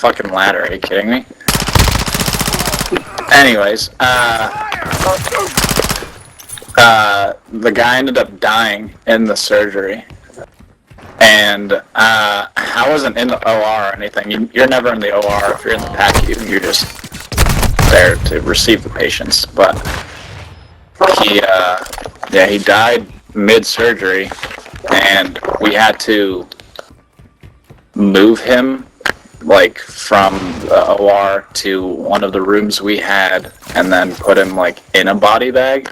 fucking ladder. Are you kidding me? Anyways, the guy ended up dying in the surgery. And I wasn't in the OR or anything. You're never in the OR if you're in the PACU. You're just there to receive the patients. But he died mid-surgery, and we had to move him like from the OR to one of the rooms we had, and then put him like in a body bag.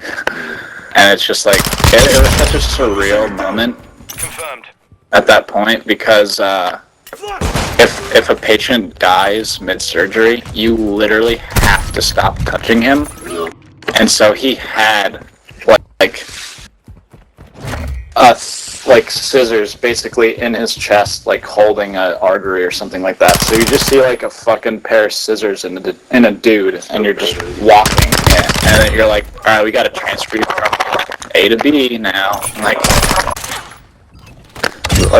And it's just like it was such a surreal moment. Confirmed. At that point, because if a patient dies mid-surgery, you literally have to stop touching him. And so he had like scissors basically in his chest, like holding an artery or something like that. So you just see like a fucking pair of scissors in a dude, and you're just walking, and then you're like, all right, we got to transfer you from A to B now. Like,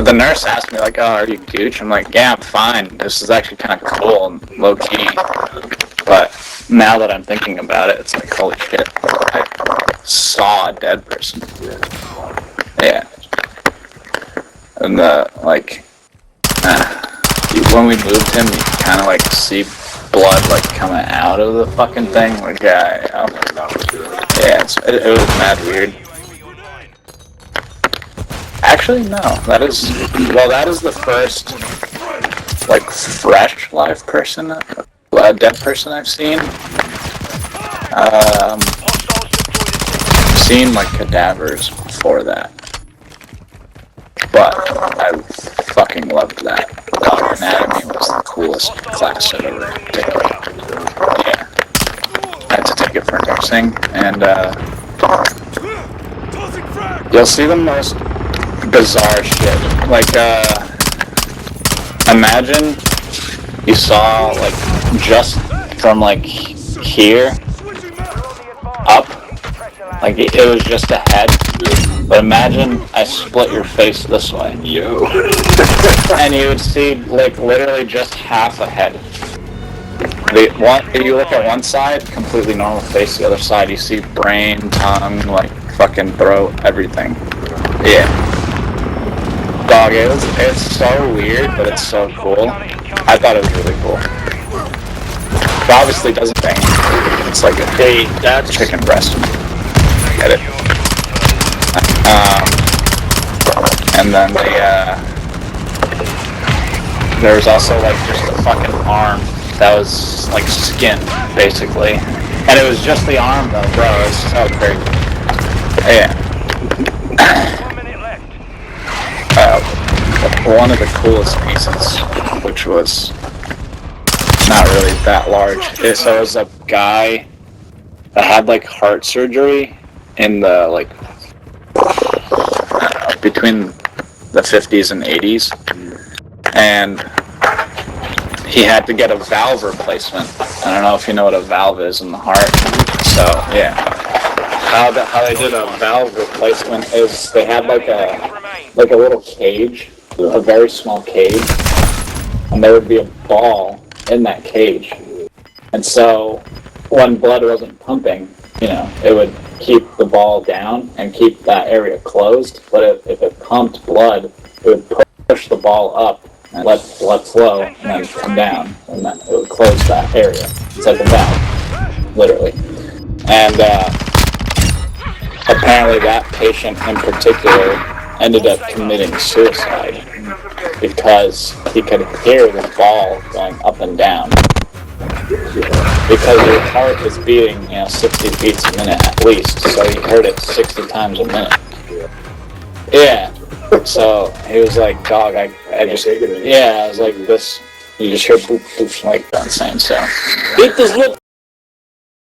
the nurse asked me, like, oh, are you Gooch? I'm like, yeah, I'm fine. This is actually kind of cool and low-key. But now that I'm thinking about it, it's like, holy shit. I saw a dead person. Yeah. And, when we moved him, you kind of, like, see blood, like, coming out of the fucking thing. Like, yeah, it was mad weird. Actually, no. That is the first, like, fresh live person, dead person I've seen. I've seen, like, cadavers before that. But I fucking loved that. Dog Anatomy was the coolest class I've ever taken. Yeah. I had to take it for nursing, and, you'll see the most bizarre shit. Like, imagine you saw, like, just from, like, here up, like, it was just a head. But imagine I split your face this way. Yo. And you would see, like, literally just half a head. If you look at one side, completely normal face. The other side, you see brain, tongue, like, fucking throat, everything. Yeah. Dog, it's so weird, but it's so cool. I thought it was really cool. It obviously doesn't bang. It's like a chicken breast. I get it. And then there was also like just a fucking arm that was like skin, basically. And it was just the arm though, bro. It's so crazy. Yeah. One of the coolest pieces, which was not really that large. So it was a guy that had like heart surgery in the like between the 50s and 80s, and he had to get a valve replacement. I don't know if you know what a valve is in the heart. So yeah, how they did a valve replacement is they had like a little cage, a very small cage, and there would be a ball in that cage. And so when blood wasn't pumping, you know, it would keep the ball down and keep that area closed. But if it pumped blood, it would push the ball up and let blood flow and then come down, and then it would close that area. It's like a valve, literally. And apparently that patient in particular ended up committing suicide because he could hear the ball going up and down. Because your heart is beating, 60 beats a minute at least, so he heard it 60 times a minute. Yeah. So he was like, dog, I was like, this, you just hear boop, boop, like that insane, so. Beat this lip.